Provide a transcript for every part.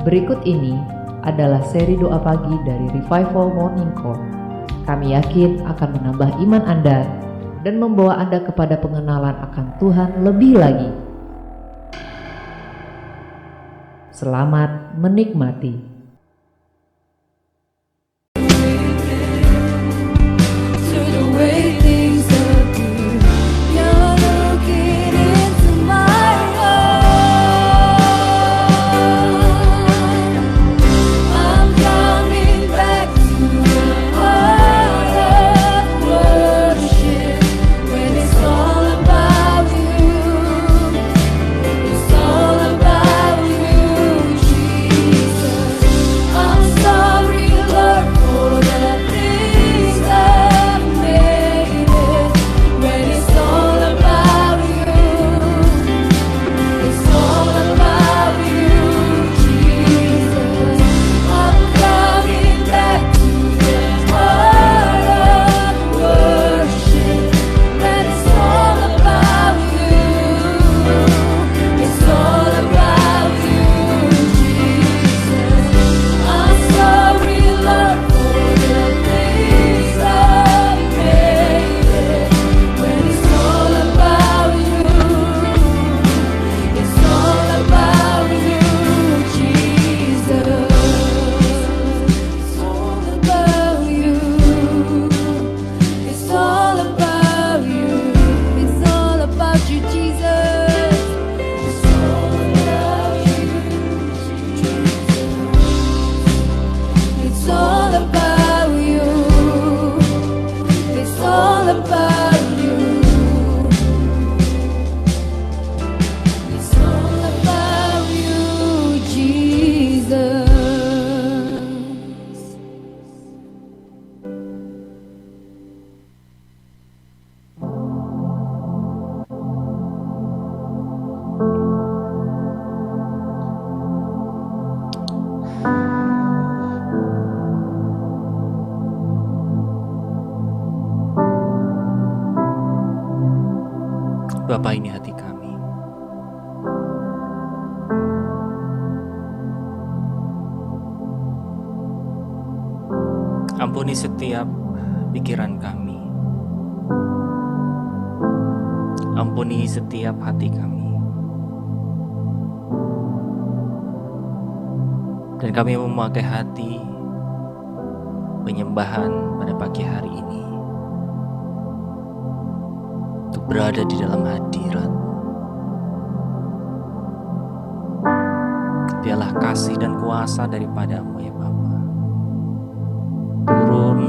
Berikut ini adalah seri doa pagi dari Revival Morning Call. Kami yakin akan menambah iman Anda dan membawa Anda kepada pengenalan akan Tuhan lebih lagi. Selamat menikmati. Bapa, ini hati kami. Ampuni setiap pikiran kami. Ampuni setiap hati kami. Dan kami memakai hati penyembahan pada pagi hari ini untuk berada di dalam hadirat. Biarlah kasih dan kuasa daripada-Mu ya Bapa turun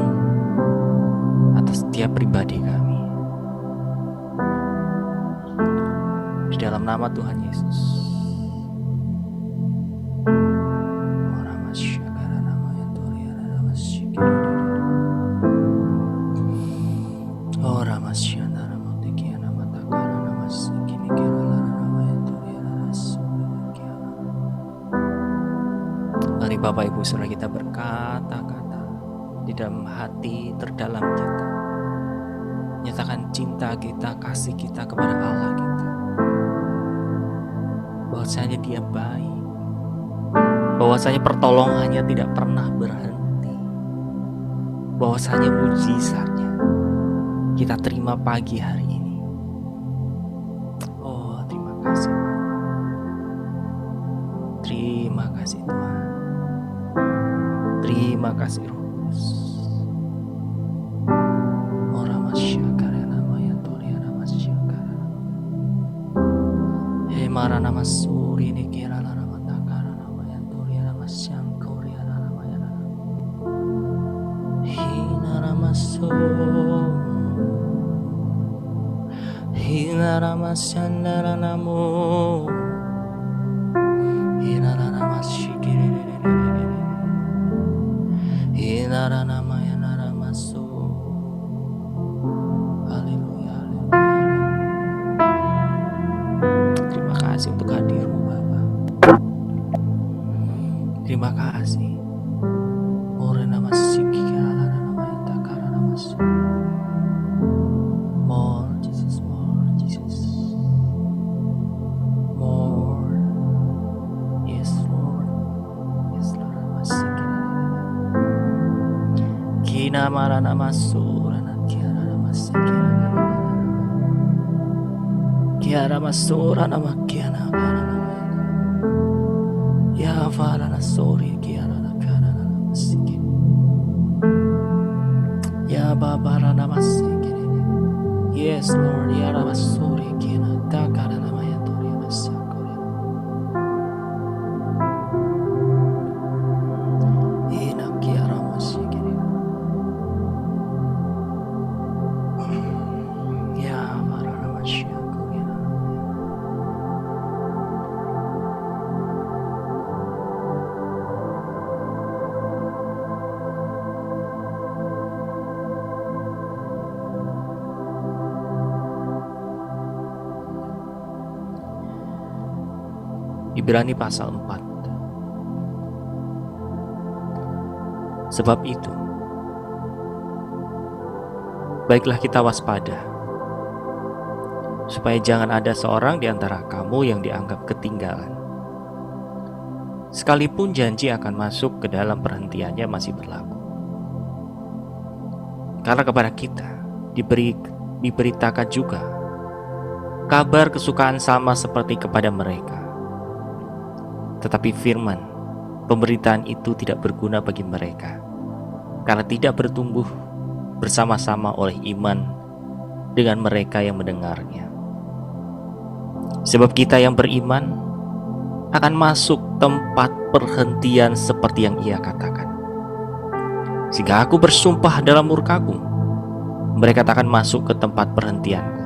atas setiap pribadi kami. Di dalam nama Tuhan Yesus. Mari Bapak Ibu Saudara kita berkata-kata di dalam hati terdalam kita, nyatakan cinta kita, kasih kita kepada Allah kita, bahwasanya Dia baik, bahwasanya pertolongannya tidak pernah berhenti, bahwasanya mujizatnya kita terima pagi hari ini. Oh, terima kasih, terima kasih Tuhan. Terima kasih Roh Kudus. Ora masyakara nama ya Tuhan nama syakara. Mara nama suri ni kira nama takara nama ya Tuhan nama syangkuri nama ya nama. Hina nama so. Hina nama syandara namo. Hina nama syikiri. Hinara nama ya nara masuk. Haleluya, haleluya. Terima kasih untuk hadir-Mu Bapa. Terima kasih. Ore nama siki kala nama ya takara nama su. More Jesus, more Jesus. More. Yes Lord. Ya marana masurana kiara masikira. Kiara masurana makiana karana. Ya farana sori kiara karana masikira. Ya babarana masikira. Yes Lord, ya rabasuri kiana takarana mayatori masakori. Ina kiara masikira. Ya barana masyakori. Ibrani pasal 4. Sebab itu, baiklah kita waspada, supaya jangan ada seorang di antara kamu yang dianggap ketinggalan. Sekalipun janji akan masuk ke dalam perhentiannya masih berlaku. Karena kepada kita diberitakan juga kabar kesukaan sama seperti kepada mereka. Tetapi firman pemberitaan itu tidak berguna bagi mereka, karena tidak bertumbuh bersama-sama oleh iman dengan mereka yang mendengarnya. Sebab kita yang beriman akan masuk tempat perhentian seperti yang ia katakan. Jika aku bersumpah dalam murkaku, mereka tak akan masuk ke tempat perhentianku.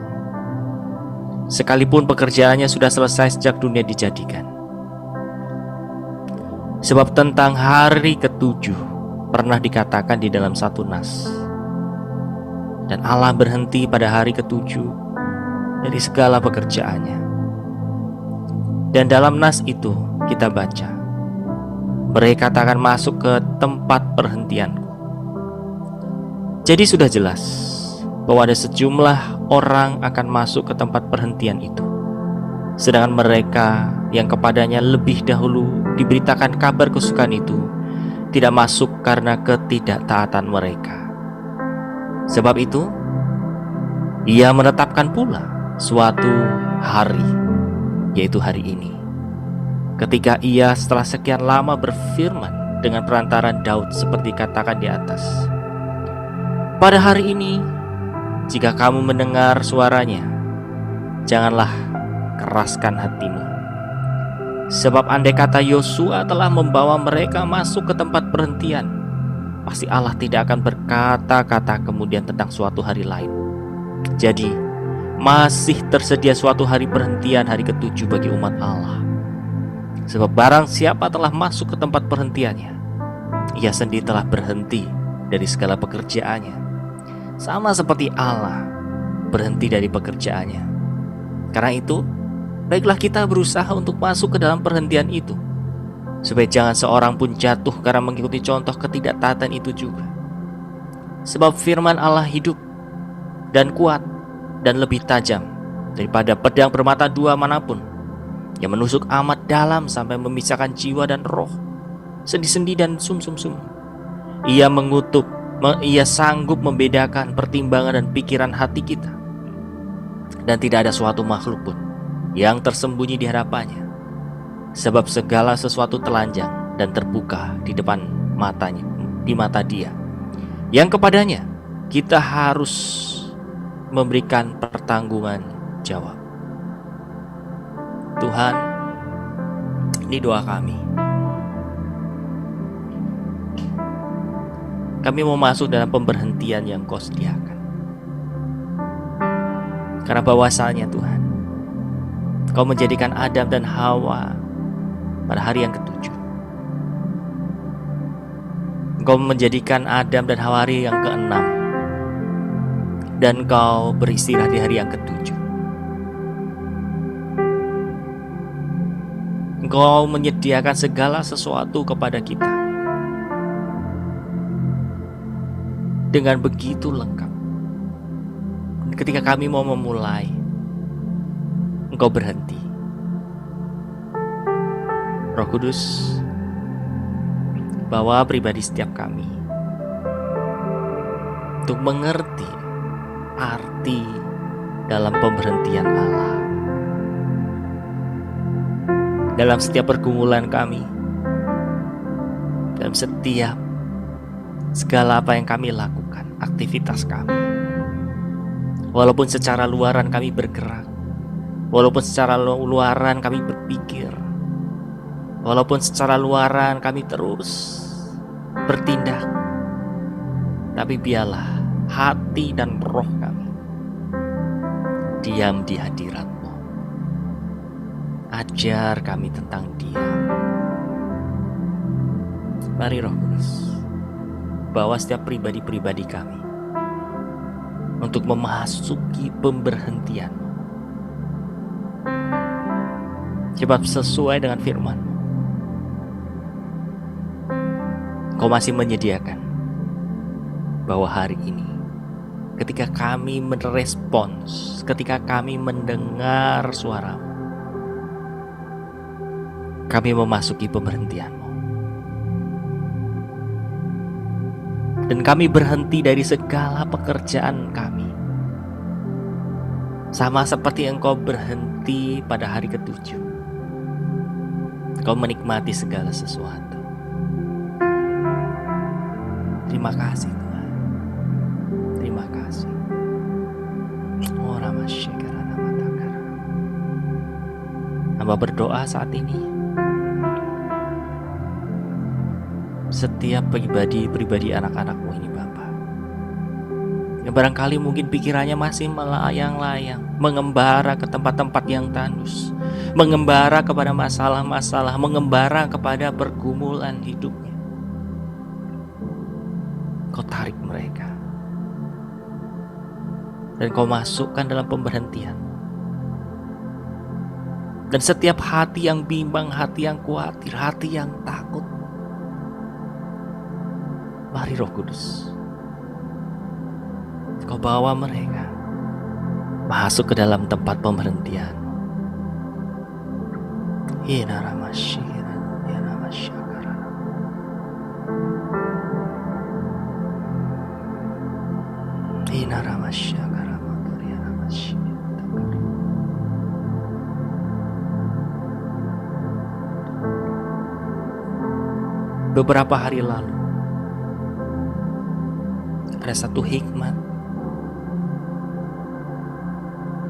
Sekalipun pekerjaannya sudah selesai sejak dunia dijadikan. Sebab tentang hari ketujuh pernah dikatakan di dalam satu nas, dan Allah berhenti pada hari ketujuh dari segala pekerjaannya. Dan dalam nas itu kita baca, mereka tak akan masuk ke tempat perhentianku. Jadi sudah jelas bahwa ada sejumlah orang akan masuk ke tempat perhentian itu, sedangkan mereka yang kepadanya lebih dahulu diberitakan kabar kesukaan itu tidak masuk karena ketidaktaatan mereka. Sebab itu, ia menetapkan pula suatu hari, yaitu hari ini, ketika ia setelah sekian lama berfirman dengan perantaran Daud seperti katakan di atas. Pada hari ini, jika kamu mendengar suaranya, janganlah keraskan hatimu. Sebab andai kata Yosua telah membawa mereka masuk ke tempat perhentian, pasti Allah tidak akan berkata-kata kemudian tentang suatu hari lain. Jadi, masih tersedia suatu hari perhentian, hari ketujuh bagi umat Allah. Sebab barang siapa telah masuk ke tempat perhentiannya, ia sendiri telah berhenti dari segala pekerjaannya, sama seperti Allah berhenti dari pekerjaannya. Karena itu, baiklah kita berusaha untuk masuk ke dalam perhentian itu, supaya jangan seorang pun jatuh karena mengikuti contoh ketidaktaatan itu juga. Sebab firman Allah hidup dan kuat dan lebih tajam daripada pedang bermata dua manapun, yang menusuk amat dalam sampai memisahkan jiwa dan roh, sendi-sendi dan sum-sum. Ia sanggup membedakan pertimbangan dan pikiran hati kita, dan tidak ada suatu makhluk pun yang tersembunyi di hadapannya. Sebab segala sesuatu telanjang dan terbuka di depan matanya, di mata Dia, yang kepadanya kita harus memberikan pertanggungan jawab. Tuhan, ini doa kami. Kami mau masuk dalam pemberhentian yang Kau sediakan. Karena bahwasanya Tuhan, Kau menjadikan Adam dan Hawa pada hari yang ketujuh. Engkau menjadikan Adam dan Hawa hari yang keenam, dan Kau beristirahat di hari yang ketujuh. Engkau menyediakan segala sesuatu kepada kita dengan begitu lengkap. Ketika kami mau memulai, Engkau berhenti. Roh Kudus, bawa pribadi setiap kami untuk mengerti arti dalam pemberhentian Allah. Dalam setiap pergumulan kami, dalam setiap segala apa yang kami lakukan, aktivitas kami, walaupun secara luaran kami bergerak, walaupun secara luaran kami berpikir, walaupun secara luaran kami terus bertindak, tapi biarlah hati dan roh kami diam di hadirat-Mu. Ajar kami tentang diam. Mari Roh Kudus, bawa setiap pribadi-pribadi kami untuk memasuki pemberhentian-Mu. Sebab sesuai dengan firman-Mu, Kau masih menyediakan bahwa hari ini ketika kami merespons, ketika kami mendengar suara-Mu, kami memasuki pemberhentian-Mu. Dan kami berhenti dari segala pekerjaan kami, sama seperti Engkau berhenti pada hari ke-7. Engkau menikmati segala sesuatu. Terima kasih Tuhan. Terima kasih. Hamba berdoa saat ini, setiap pribadi anak-anak-Mu ini Bapa, yang barangkali mungkin pikirannya masih melayang-layang, mengembara ke tempat-tempat yang tandus, mengembara kepada masalah-masalah, mengembara kepada pergumulan hidupnya. Kau tarik mereka dan Kau masukkan dalam pemberhentian. Dan setiap hati yang bimbang, hati yang khawatir, hati yang takut, mari Roh Kudus, Kau bawa mereka masuk ke dalam tempat pemberhentian. Beberapa hari lalu ada satu hikmat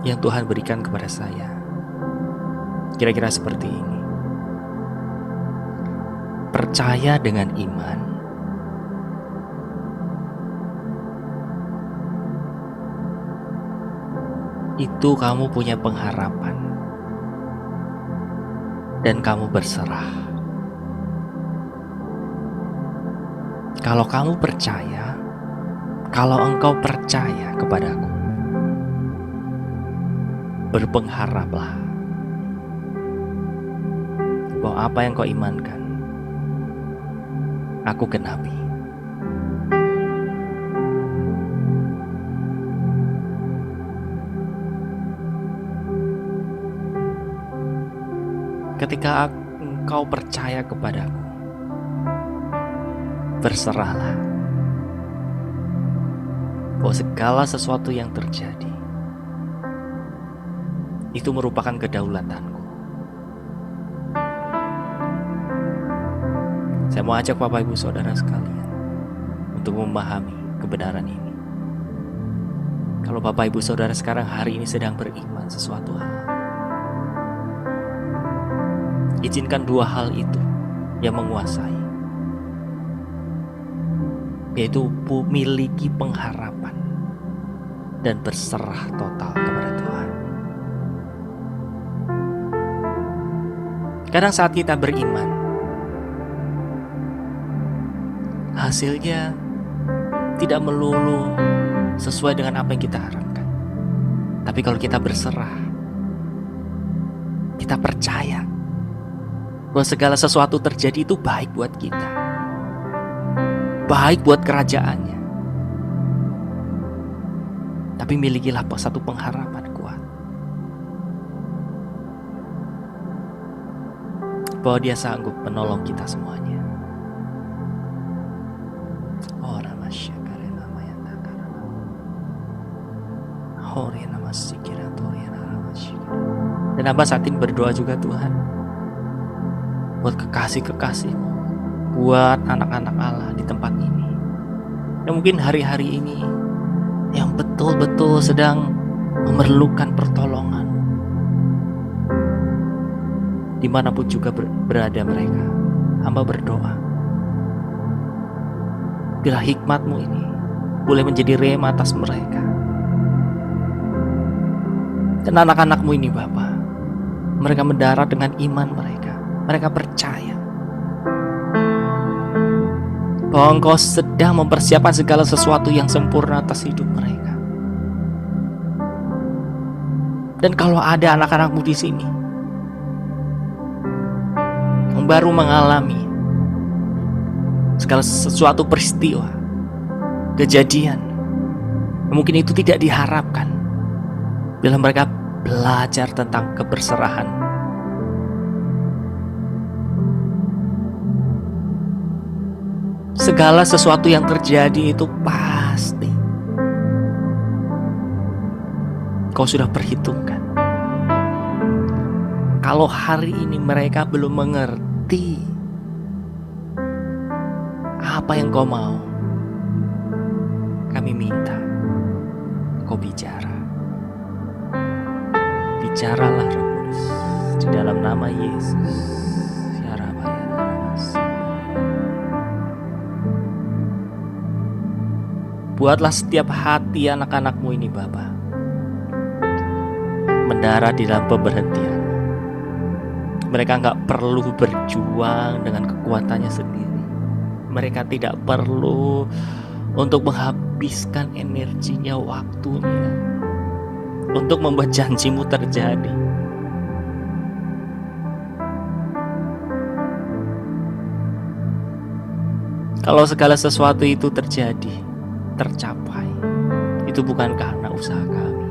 yang Tuhan berikan kepada saya. Kira-kira seperti ini. Percaya dengan iman, itu kamu punya pengharapan dan kamu berserah. Kalau kamu percaya, kalau engkau percaya kepadaku, berpengharaplah bahwa apa yang kau imankan, aku genapi. Ketika engkau percaya kepadaku, berserahlah bahwa segala sesuatu yang terjadi itu merupakan kedaulatanku. Saya mau ajak Bapak Ibu Saudara sekalian untuk memahami kebenaran ini. Kalau Bapak Ibu Saudara sekarang hari ini sedang beriman sesuatu hal, izinkan dua hal itu yang menguasai, yaitu memiliki pengharapan dan berserah total kepada Tuhan. Kadang saat kita beriman, hasilnya tidak melulu sesuai dengan apa yang kita harapkan. Tapi kalau kita berserah, kita percaya bahwa segala sesuatu terjadi itu baik buat kita, baik buat kerajaannya. Tapi milikilah satu pengharapan kuat bahwa Dia sanggup menolong kita semuanya. Oh, nama syakare nama yang takara. Dan hamba saat ini berdoa juga Tuhan, buat kekasih-kekasih-Mu, buat anak-anak Allah di tempat ini, yang mungkin hari-hari ini yang betul-betul sedang memerlukan pertolongan, dimanapun juga berada mereka. Hamba berdoa, bila hikmat-Mu ini boleh menjadi rema atas mereka. Dan anak-anak-Mu ini Bapa, mereka mendarat dengan iman mereka. Mereka percaya bahwa Engkau sedang mempersiapkan segala sesuatu yang sempurna atas hidup mereka. Dan kalau ada anak-anak-Mu di sini yang baru mengalami segala sesuatu peristiwa, kejadian, mungkin itu tidak diharapkan, bila mereka belajar tentang keberserahan, segala sesuatu yang terjadi itu pasti Kau sudah perhitungkan. Kalau hari ini mereka belum mengerti apa yang Kau mau, kami minta Kau bicara. Bicaralah Roh Kudus, di dalam nama Yesus. Ya Rabbi, ya Rabbi. Buatlah setiap hati anak-anak-Mu ini Bapa mendarat di dalam pemberhentian. Mereka gak perlu berjuang dengan kekuatannya sendiri. Mereka tidak perlu untuk menghabiskan energinya, waktunya untuk membuat janji-Mu terjadi. Kalau segala sesuatu itu terjadi, tercapai, itu bukan karena usaha kami,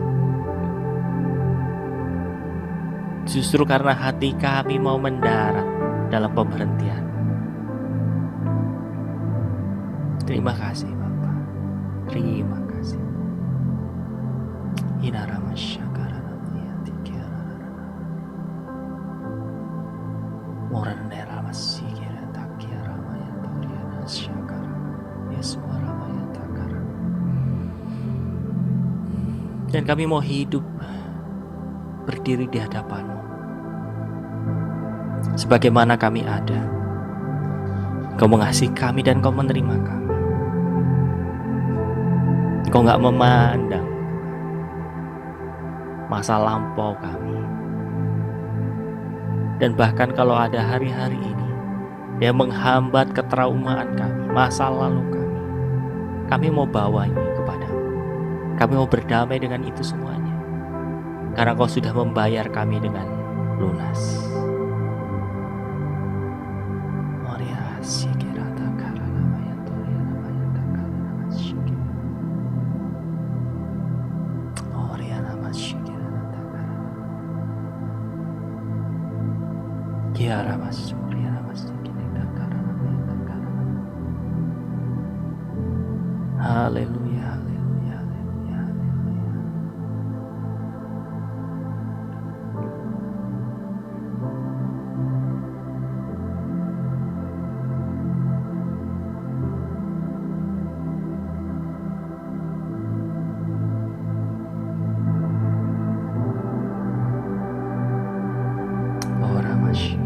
justru karena hati kami mau mendarat dalam pemberhentian. Terima kasih Bapa, terima kasih. Dan kami mau hidup berdiri di hadapan-Mu sebagaimana kami ada. Kau mengasihi kami dan Kau menerima kami. Kau gak memandang masa lampau kami. Dan bahkan kalau ada hari-hari ini yang menghambat ketraumaan kami, masa lalu kami mau bawa ini kepada-Mu. Kami mau berdamai dengan itu semuanya, karena Kau sudah membayar kami dengan lunas. Haleluya, haleluya, haleluya, haleluya. Ora masih.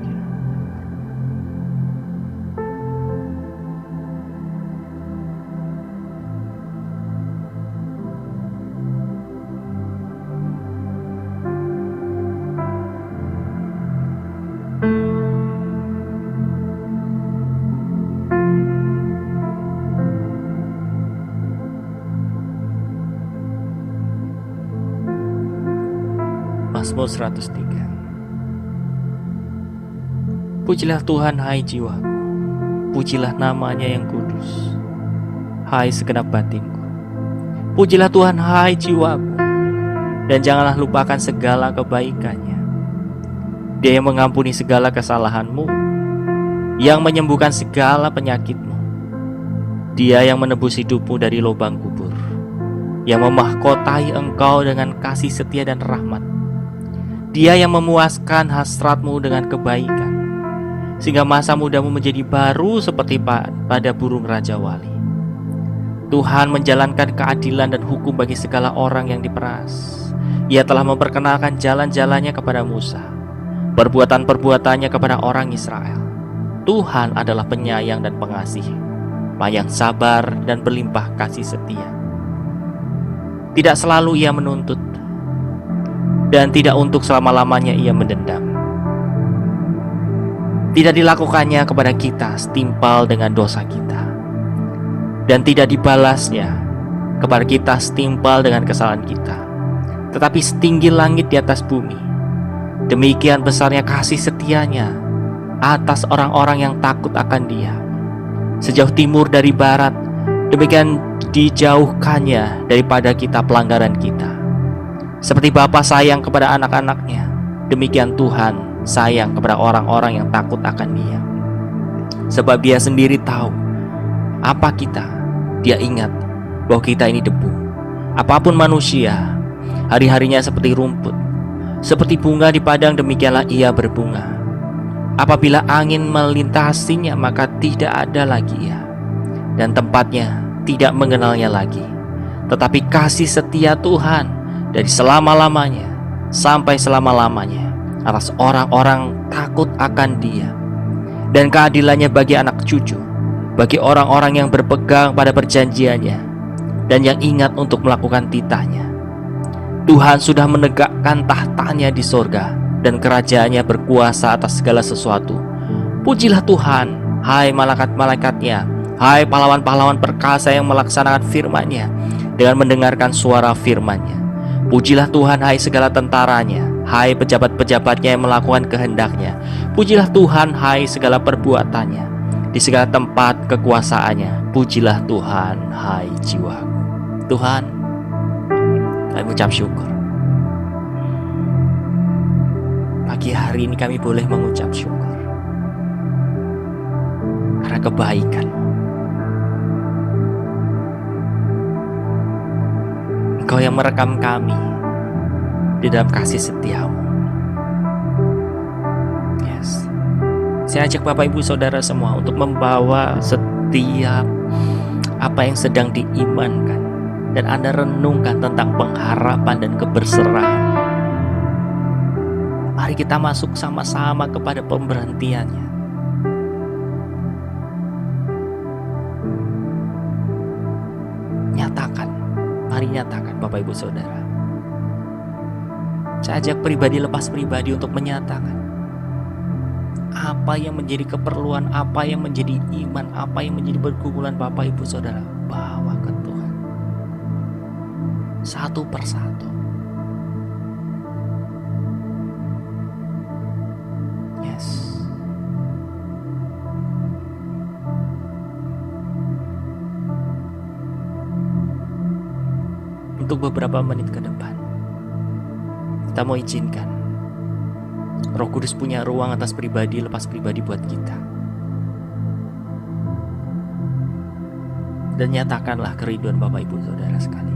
Mazmur 103. Pujilah Tuhan hai jiwaku, pujilah namanya yang kudus, hai segenap batinku. Pujilah Tuhan hai jiwaku, dan janganlah lupakan segala kebaikannya. Dia yang mengampuni segala kesalahanmu, yang menyembuhkan segala penyakitmu. Dia yang menebus hidupmu dari lubang kubur, yang memahkotai engkau dengan kasih setia dan rahmat, Dia yang memuaskan hasratmu dengan kebaikan, sehingga masa mudamu menjadi baru seperti pada burung Raja Wali. Tuhan menjalankan keadilan dan hukum bagi segala orang yang diperas. Ia telah memperkenalkan jalan-jalannya kepada Musa, perbuatan-perbuatannya kepada orang Israel. Tuhan adalah penyayang dan pengasih, panjang sabar dan berlimpah kasih setia. Tidak selalu ia menuntut, dan tidak untuk selama-lamanya ia mendendam. Tidak dilakukannya kepada kita setimpal dengan dosa kita, dan tidak dibalasnya kepada kita setimpal dengan kesalahan kita. Tetapi setinggi langit di atas bumi, demikian besarnya kasih setianya atas orang-orang yang takut akan Dia. Sejauh timur dari barat, demikian dijauhkannya daripada kita pelanggaran kita. Seperti Bapa sayang kepada anak-anaknya, demikian Tuhan sayang kepada orang-orang yang takut akan Dia. Sebab Dia sendiri tahu apa kita. Dia ingat bahwa kita ini debu. Apapun manusia, hari-harinya seperti rumput, seperti bunga di padang, demikianlah ia berbunga. Apabila angin melintasinya, maka tidak ada lagi ia, dan tempatnya tidak mengenalnya lagi. Tetapi kasih setia Tuhan dari selama-lamanya sampai selama-lamanya atas orang-orang takut akan Dia, dan keadilannya bagi anak cucu, bagi orang-orang yang berpegang pada perjanjiannya dan yang ingat untuk melakukan titahnya. Tuhan sudah menegakkan tahtanya di sorga, dan kerajaannya berkuasa atas segala sesuatu. Pujilah Tuhan, hai malaikat-malaikatnya, hai pahlawan-pahlawan perkasa yang melaksanakan firman-Nya dengan mendengarkan suara firman-Nya. Pujilah Tuhan, hai segala tentaranya, hai pejabat-pejabatnya yang melakukan kehendak-Nya. Pujilah Tuhan, hai segala perbuatannya, di segala tempat kekuasaannya. Pujilah Tuhan, hai jiwaku. Tuhan, kami mengucap syukur. Pagi hari ini kami boleh mengucap syukur karena kebaikan. Engkau yang merekam kami di dalam kasih setiamu. Yes. Saya ajak Bapak Ibu Saudara semua untuk membawa setiap apa yang sedang diimankan, dan Anda renungkan tentang pengharapan dan keberserahan. Mari kita masuk sama-sama kepada pemberhentiannya. Nyatakan, mari nyatakan Bapak Ibu Saudara. Saya ajak pribadi lepas pribadi untuk menyatakan apa yang menjadi keperluan, apa yang menjadi iman, apa yang menjadi pergumulan Bapak Ibu Saudara, bawa ke Tuhan satu persatu. Yes. Untuk beberapa menit ke depan, kita mau izinkan Roh Kudus punya ruang atas pribadi lepas pribadi buat kita. Dan nyatakanlah kerinduan Bapak Ibu Saudara sekalian.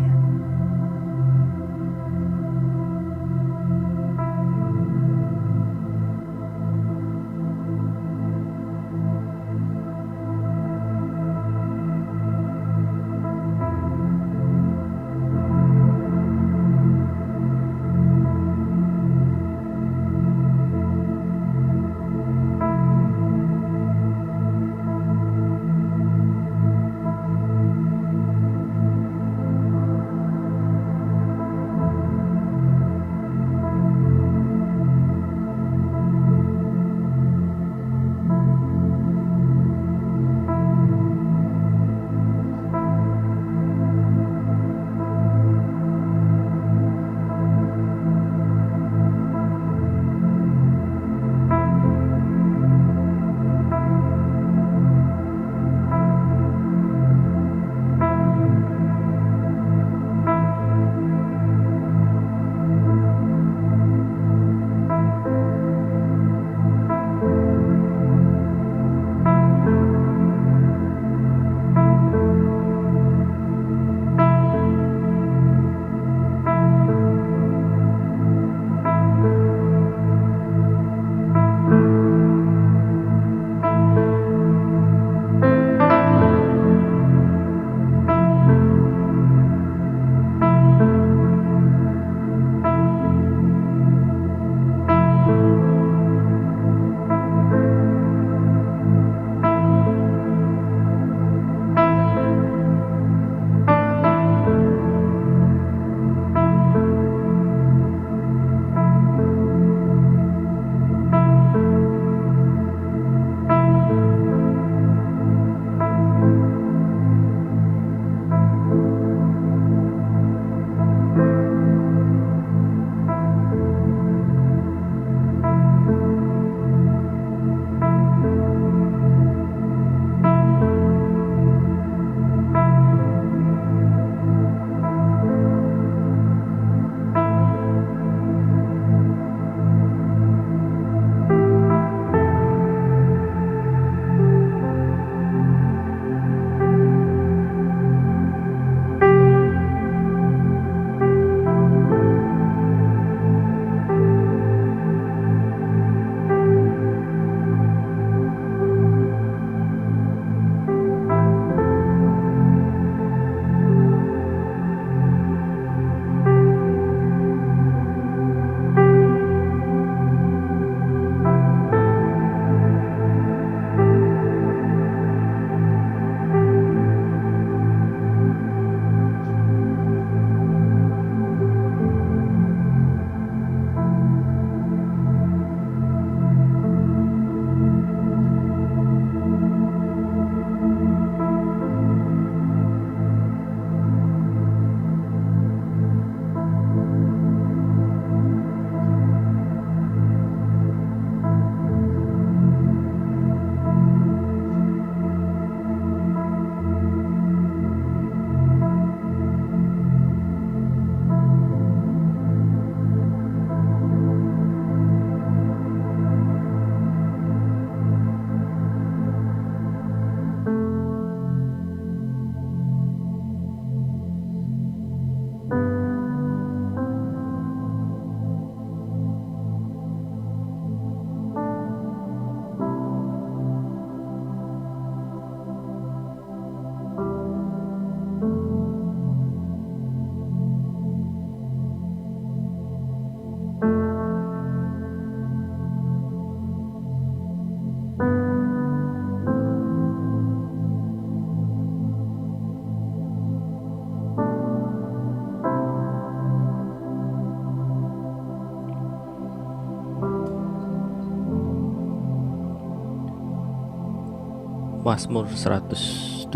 Mazmur 107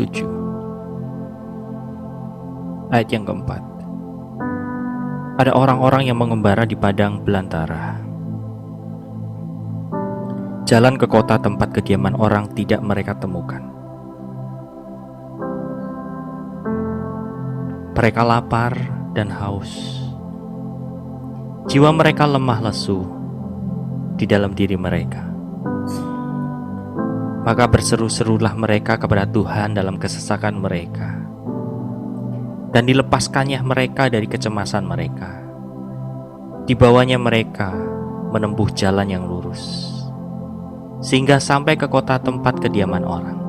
ayat yang keempat. Ada orang-orang yang mengembara di padang belantara. Jalan ke kota tempat kediaman orang tidak mereka temukan. Mereka lapar dan haus. Jiwa mereka lemah lesu di dalam diri mereka. Maka berseru-serulah mereka kepada Tuhan dalam kesesakan mereka, dan dilepaskannya mereka dari kecemasan mereka. Dibawanya mereka menempuh jalan yang lurus, sehingga sampai ke kota tempat kediaman orang.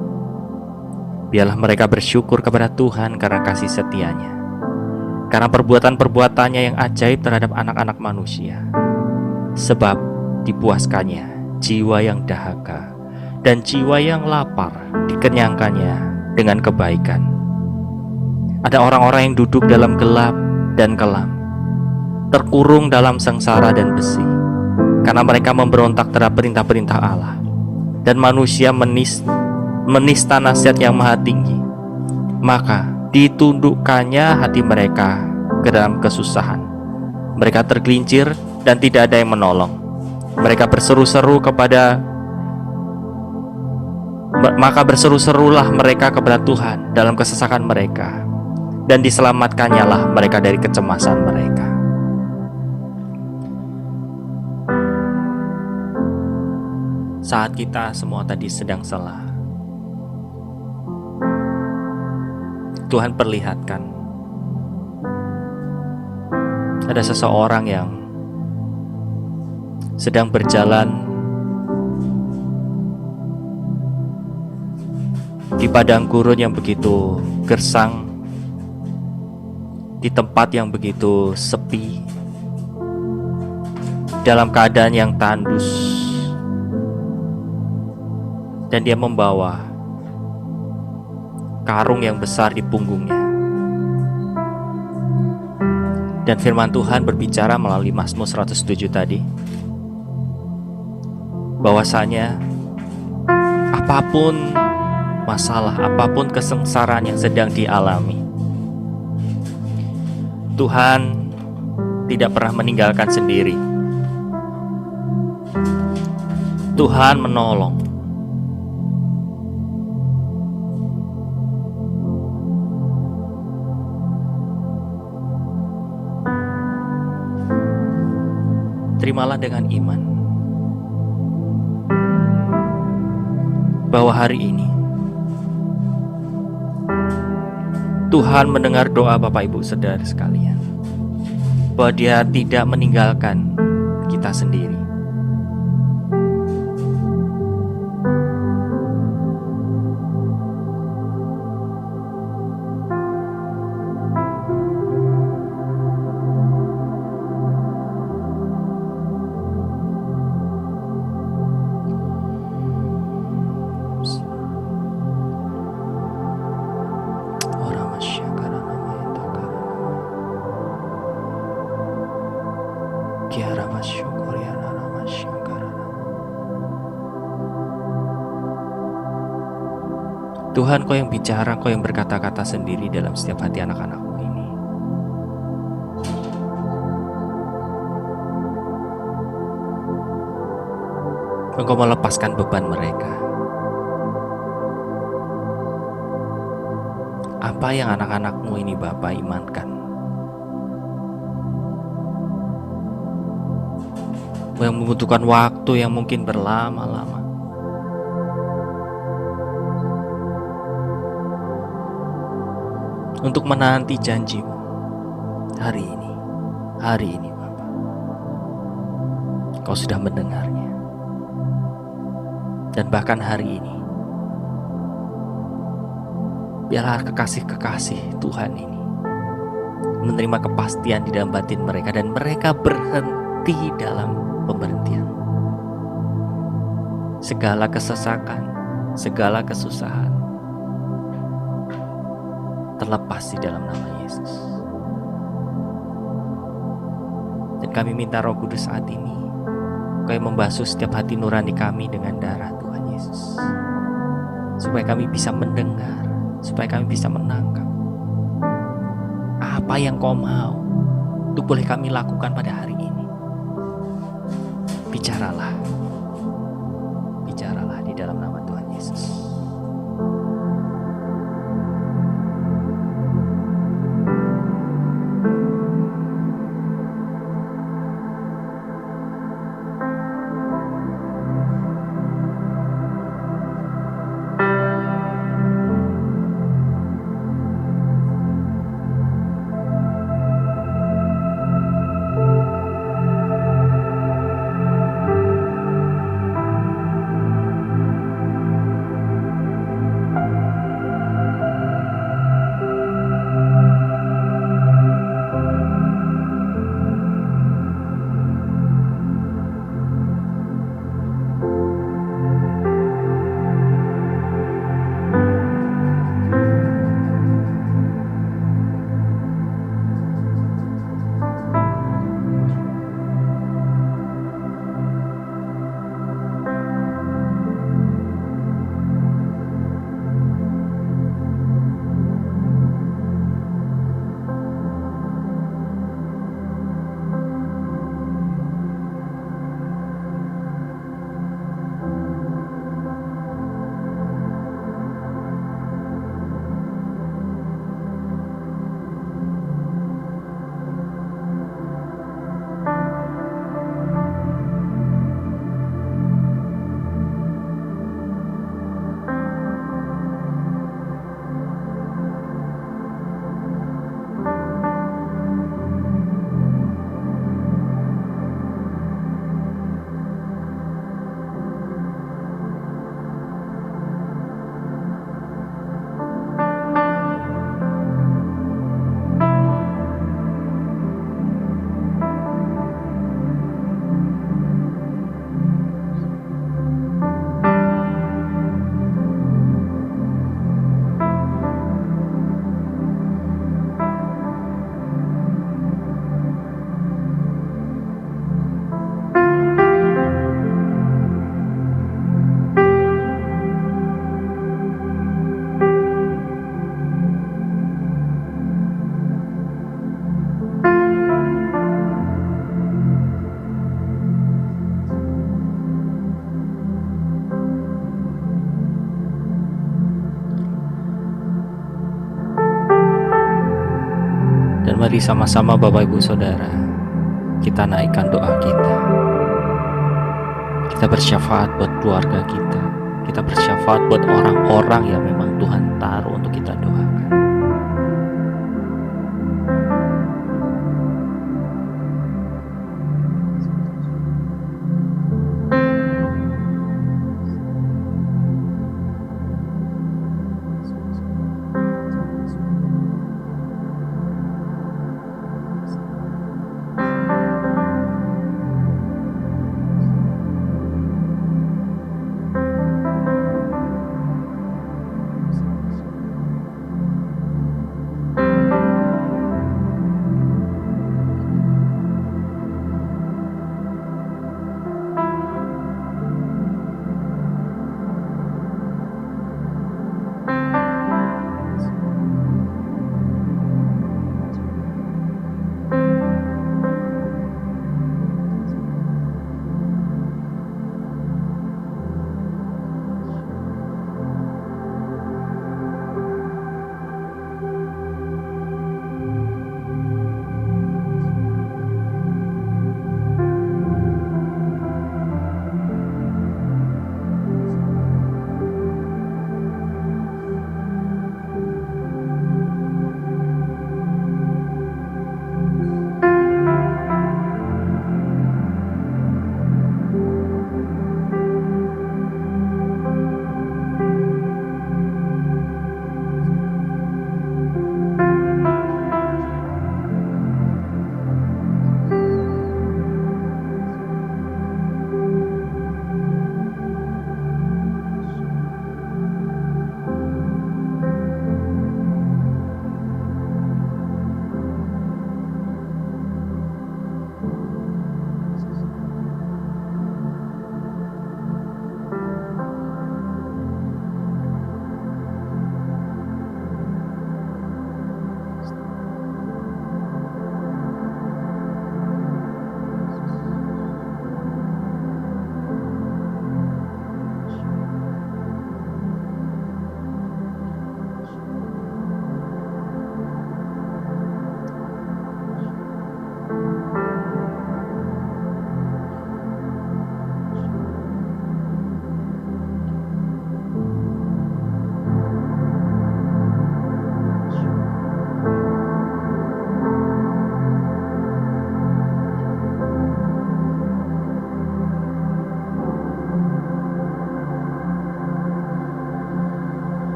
Biarlah mereka bersyukur kepada Tuhan karena kasih setia-Nya, karena perbuatan-perbuatannya yang ajaib terhadap anak-anak manusia. Sebab dipuaskannya jiwa yang dahaga, dan jiwa yang lapar dikenyangkannya dengan kebaikan. Ada orang-orang yang duduk dalam gelap dan kelam, terkurung dalam sengsara dan besi, karena mereka memberontak terhadap perintah-perintah Allah, dan manusia menista nasihat yang maha tinggi. Maka ditundukkannya hati mereka ke dalam kesusahan. Mereka tergelincir dan tidak ada yang menolong. Mereka berseru-serulah mereka kepada Tuhan dalam kesesakan mereka, dan diselamatkannya lah mereka dari kecemasan mereka. Saat kita semua tadi sedang lelah, Tuhan perlihatkan ada seseorang yang sedang berjalan di padang gurun yang begitu gersang, di tempat yang begitu sepi, dalam keadaan yang tandus, dan dia membawa karung yang besar di punggungnya. Dan firman Tuhan berbicara melalui Mazmur 107 tadi, bahwasanya apapun masalah, apapun kesengsaraan yang sedang dialami, Tuhan tidak pernah meninggalkan sendiri. Tuhan menolong. Terimalah dengan iman bahwa hari ini Tuhan mendengar doa Bapak Ibu Saudara sekalian, bahwa Dia tidak meninggalkan kita sendiri. Tuhan, Kau yang bicara, Kau yang berkata-kata sendiri dalam setiap hati anak-anak-Mu ini. Engkau melepaskan beban mereka. Apa yang anak-anak-Mu ini Bapa imankan, yang membutuhkan waktu yang mungkin berlama-lama, untuk menanti janji-Mu hari ini Bapa, Kau sudah mendengarnya. Dan bahkan hari ini, biarlah kekasih-kekasih Tuhan ini menerima kepastian di dalam batin mereka, dan mereka berhenti dalam pemberhentian. Segala kesesakan, segala kesusahan terlepas di dalam nama Yesus. Dan kami minta Roh Kudus saat ini, Kau yang membasuh setiap hati nurani kami dengan darah Tuhan Yesus. supaya kami bisa mendengar, supaya kami bisa menangkap apa yang Kau mau untuk boleh kami lakukan pada hari ini. Bicaralah, bicaralah di dalam nama Tuhan Yesus. Dan mari sama-sama Bapak Ibu Saudara, kita naikkan doa kita. Kita bersyafaat buat keluarga kita. Kita bersyafaat buat orang-orang yang memang Tuhan taruh untuk kita doakan.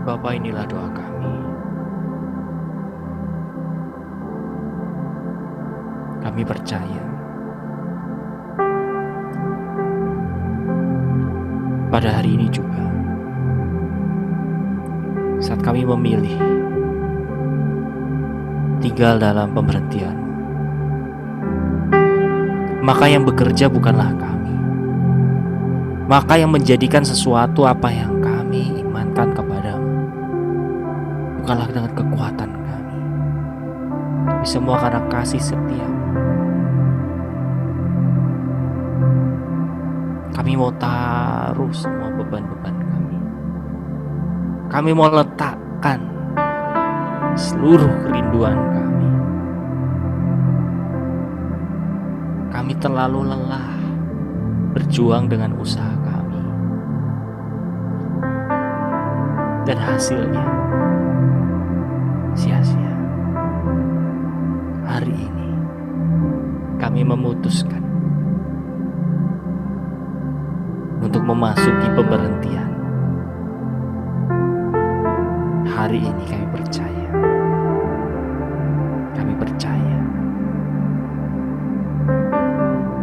Bapa, inilah doa kami. Kami percaya pada hari ini juga, saat kami memilih tinggal dalam pemberhentian, maka yang bekerja bukanlah kami, maka yang menjadikan sesuatu apa yang kami imankan kepadamu bukanlah dengan kekuatan kami, tapi semua karena kasih setia. Kami mau taruh semua beban-beban kami. Kami mau letakkan seluruh kerinduan kami. Kami terlalu lelah berjuang dengan usaha kami. Dan hasilnya sia-sia. Hari ini kami memutuskan untuk memasuki pemberhentian. Hari ini kami percaya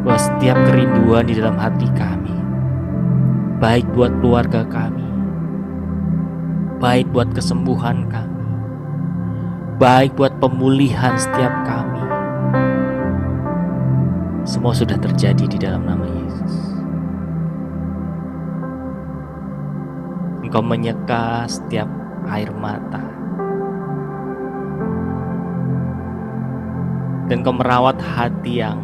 bahwa setiap kerinduan di dalam hati kami, baik buat keluarga kami, baik buat kesembuhan kami, baik buat pemulihan setiap kami, semua sudah terjadi di dalam nama Yesus. Engkau menyeka setiap air mata, dan Engkau merawat hati yang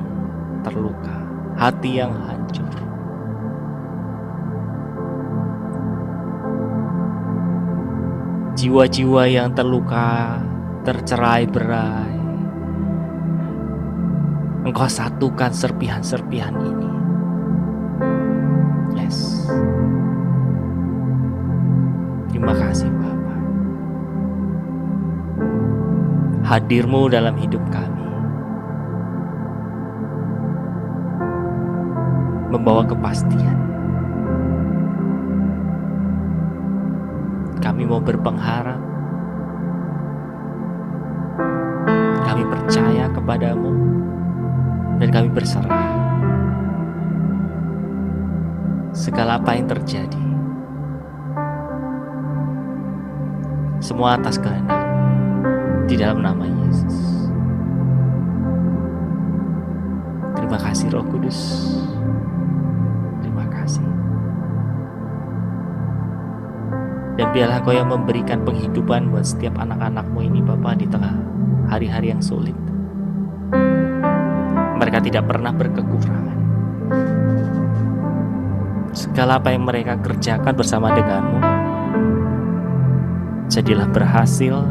terluka, hati yang hancur. Jiwa-jiwa yang terluka, tercerai-berai, Engkau satukan serpihan-serpihan ini. Yes. Terima kasih Bapa. Hadir-Mu dalam hidup kami membawa kepastian. Kami mau berpengharap. Kami percaya kepadamu dan kami berserah. Segala apa yang terjadi, semua atas kehendak di dalam nama Yesus. Terima kasih Roh Kudus. Terima kasih. Dan biarlah Kau yang memberikan penghidupan buat setiap anak-anak-Mu ini Bapa di tengah hari-hari yang sulit. Mereka tidak pernah berkekurangan. Segala apa yang mereka kerjakan bersama denganmu, jadilah berhasil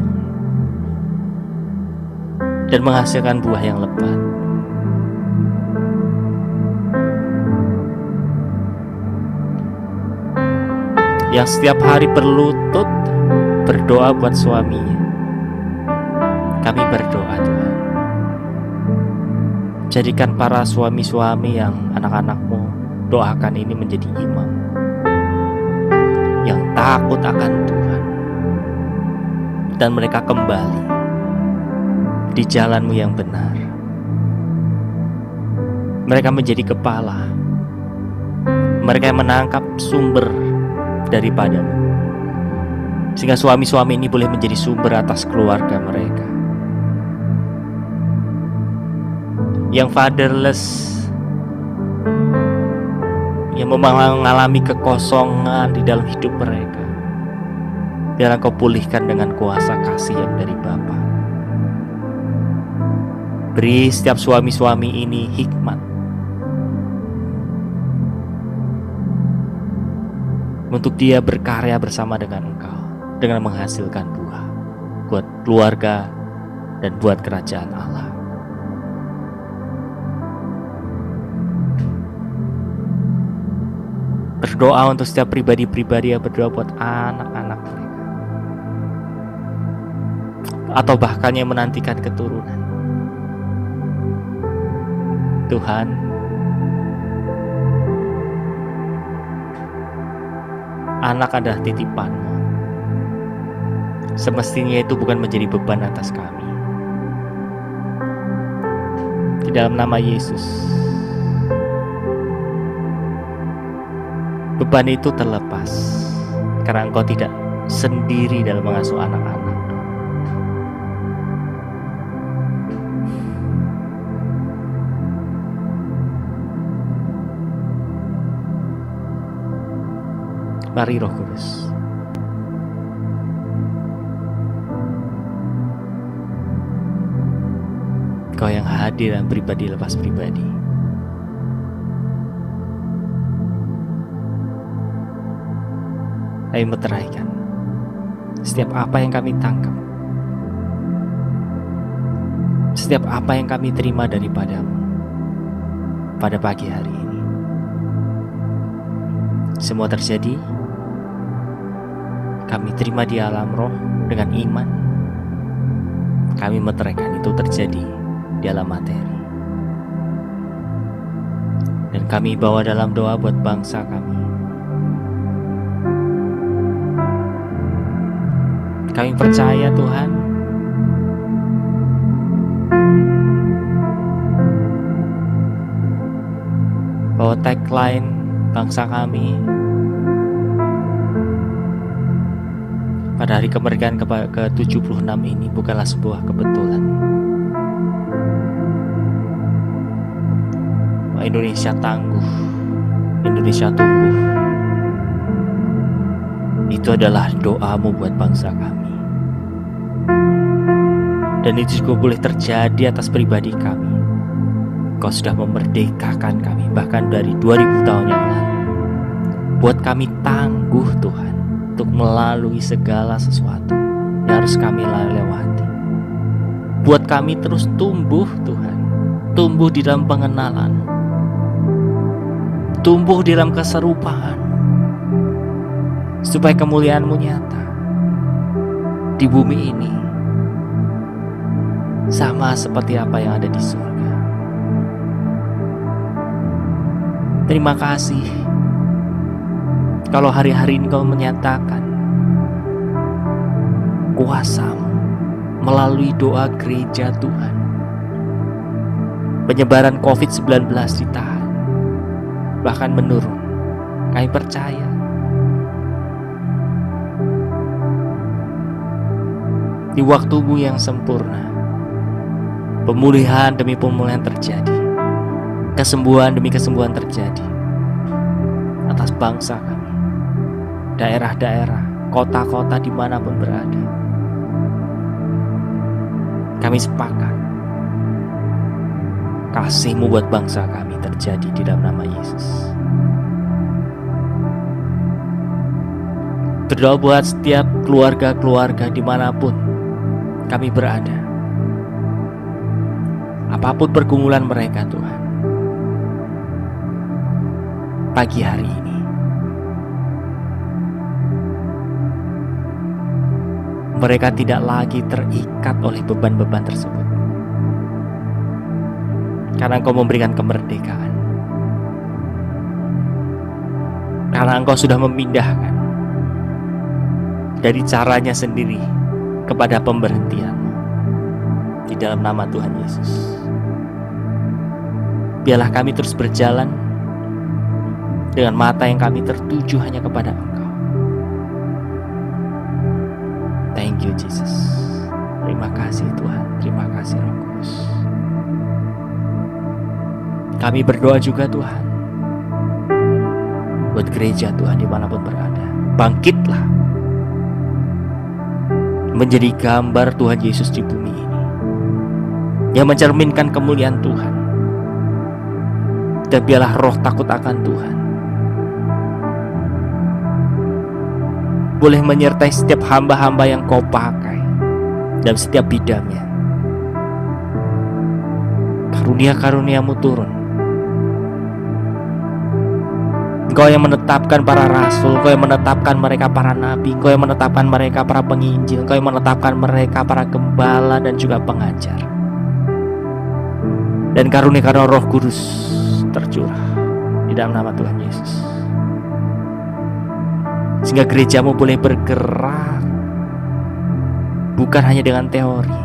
dan menghasilkan buah yang lebat. Yang setiap hari berlutut berdoa buat suaminya, kami berdoa Tuhan, jadikan para suami-suami yang anak-anak-Mu doakan ini menjadi imam yang takut akan Tuhan, dan mereka kembali di jalan-Mu yang benar. Mereka menjadi kepala, mereka yang menangkap sumber daripada-Mu, sehingga suami-suami ini boleh menjadi sumber atas keluarga mereka. Yang fatherless, yang mengalami kekosongan di dalam hidup mereka, biarlah Kau pulihkan dengan kuasa kasih yang dari Bapa. Beri setiap suami-suami ini hikmat untuk dia berkarya bersama dengan Engkau, dengan menghasilkan buah buat keluarga dan buat kerajaan Allah. Berdoa untuk setiap pribadi-pribadi yang berdoa buat anak-anak mereka, atau bahkan yang menantikan keturunan. Tuhan, anak adalah titipan-Mu. semestinya itu bukan menjadi beban atas kami. Di dalam nama Yesus, beban itu terlepas karena Engkau tidak sendiri dalam mengasuh anak-anak. Mari Roh Kudus, Kau yang hadir dan pribadi lepas pribadi. Kami meteraikan setiap apa yang kami tangkap, setiap apa yang kami terima daripadamu pada pagi hari ini. Semua terjadi, kami terima di alam roh dengan iman. Kami meteraikan itu terjadi di alam materi. Dan kami bawa dalam doa buat bangsa kami. Kami percaya Tuhan, bahwa tagline bangsa kami pada hari kemerdekaan ke-76 ini bukanlah sebuah kebetulan. Bahwa Indonesia tangguh, Indonesia tumbuh. Itu adalah doamu buat bangsa kami. Dan itu juga boleh terjadi atas pribadi kami. Kau sudah memerdekakan kami bahkan dari 2000 tahun yang lalu. Buat kami tangguh Tuhan untuk melalui segala sesuatu yang harus kami lewati. Buat kami terus tumbuh Tuhan, tumbuh di dalam pengenalan, tumbuh di dalam keserupaan, supaya kemuliaan-Mu nyata di bumi ini sama seperti apa yang ada di surga. Terima kasih kalau hari-hari ini Kau menyatakan kuasa-Mu melalui doa gereja Tuhan. Penyebaran COVID-19 ditahan, bahkan menurun. Kami percaya di waktu-Mu yang sempurna, pemulihan demi pemulihan terjadi, kesembuhan demi kesembuhan terjadi atas bangsa kami, daerah-daerah, kota-kota dimanapun berada. Kami sepakat kasih-Mu buat bangsa kami terjadi di dalam nama Yesus. Berdoa buat setiap keluarga-keluarga dimanapun kami berada, apapun pergumulan mereka Tuhan, pagi hari ini mereka tidak lagi terikat oleh beban-beban tersebut, karena Engkau memberikan kemerdekaan, karena Engkau sudah memindahkan dari caranya sendiri kepada pemberhentian-Mu di dalam nama Tuhan Yesus. Biarlah kami terus berjalan dengan mata yang kami tertuju hanya kepada Engkau. Thank you Jesus. Terima kasih Tuhan. Terima kasih Roh Kudus. Kami berdoa juga Tuhan buat gereja Tuhan dimanapun berada. Bangkitlah menjadi gambar Tuhan Yesus di bumi ini, yang mencerminkan kemuliaan Tuhan. Dan biarlah roh takut akan Tuhan boleh menyertai setiap hamba-hamba yang Kau pakai dalam setiap bidangnya. Karunia-karunia-Mu turun. Engkau yang menetapkan para rasul, Engkau yang menetapkan mereka para nabi, Engkau yang menetapkan mereka para penginjil, Engkau yang menetapkan mereka para gembala dan juga pengajar. Dan karunia-karunia Roh Kudus tercurah di dalam nama Tuhan Yesus, sehingga gereja-Mu boleh bergerak bukan hanya dengan teori,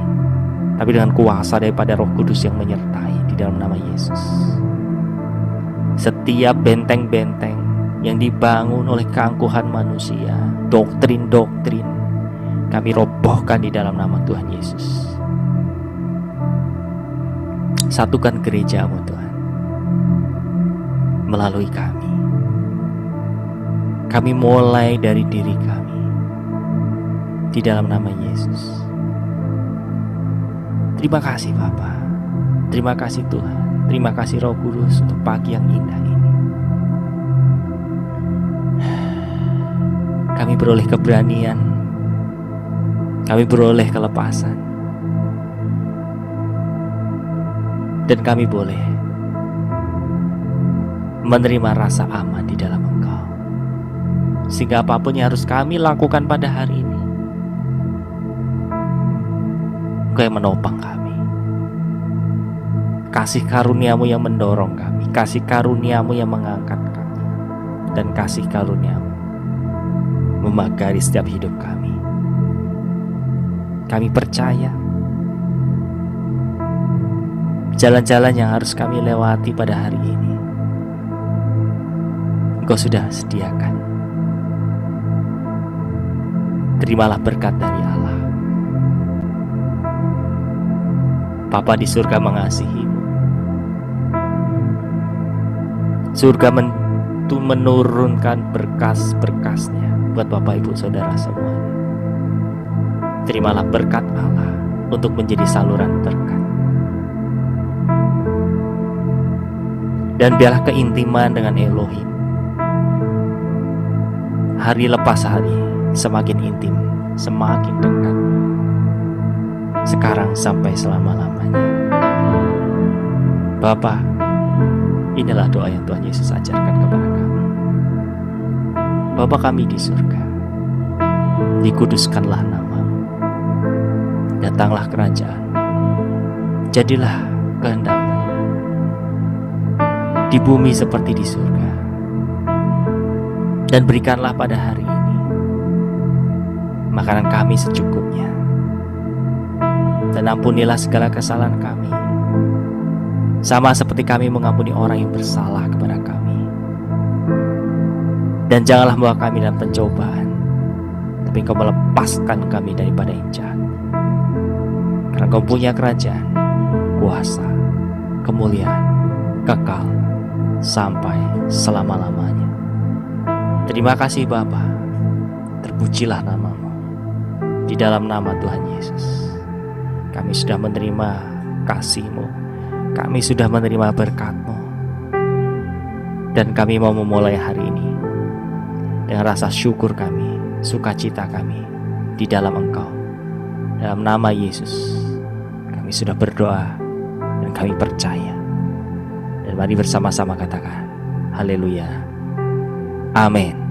tapi dengan kuasa daripada Roh Kudus yang menyertai di dalam nama Yesus. Setiap benteng-benteng yang dibangun oleh keangkuhan manusia, doktrin-doktrin, kami robohkan di dalam nama Tuhan Yesus. Satukan gereja-Mu Tuhan melalui kami. Kami mulai dari diri kami di dalam nama Yesus. Terima kasih Bapa. Terima kasih Tuhan. Terima kasih Roh Kudus untuk pagi yang indah ini. Kami beroleh keberanian. Kami beroleh kelepasan. Dan kami boleh menerima rasa aman di dalam Engkau. Sehingga apapun yang harus kami lakukan pada hari ini, Engkau yang menopang kami. Kasih karunia-Mu yang mendorong kami, kasih karunia-Mu yang mengangkat kami, dan kasih karunia-Mu memagari setiap hidup kami. Kami percaya jalan-jalan yang harus kami lewati pada hari ini Engkau sudah sediakan. Terimalah berkat dari Allah. Bapa di surga mengasihi-Mu. Surga menurunkan berkas-berkasnya buat Bapak Ibu Saudara semuanya. Terimalah berkat Allah untuk menjadi saluran berkat. Dan biarlah keintiman dengan Elohim hari lepas hari semakin intim, semakin dekat, sekarang sampai selama-lamanya. Bapa, inilah doa yang Tuhan Yesus ajarkan kepada kami. Bapa kami di surga, dikuduskanlah nama-Mu, datanglah kerajaan, jadilah kehendak-Mu di bumi seperti di surga. Dan berikanlah pada hari ini makanan kami secukupnya. Dan ampunilah segala kesalahan kami, sama seperti kami mengampuni orang yang bersalah kepada kami. Dan janganlah membawa kami dalam pencobaan, tapi Engkau melepaskan kami daripada yang jahat. Karena Engkau punya kerajaan, kuasa, kemuliaan, kekal sampai selama-lamanya. Terima kasih Bapa. Terpujilah nama-Mu. Di dalam nama Tuhan Yesus, kami sudah menerima kasih-Mu, kami sudah menerima berkat-Mu, dan kami mau memulai hari ini dengan rasa syukur kami, sukacita kami di dalam Engkau. Dalam nama Yesus kami sudah berdoa dan kami percaya. Dan mari bersama-sama katakan haleluya, amin.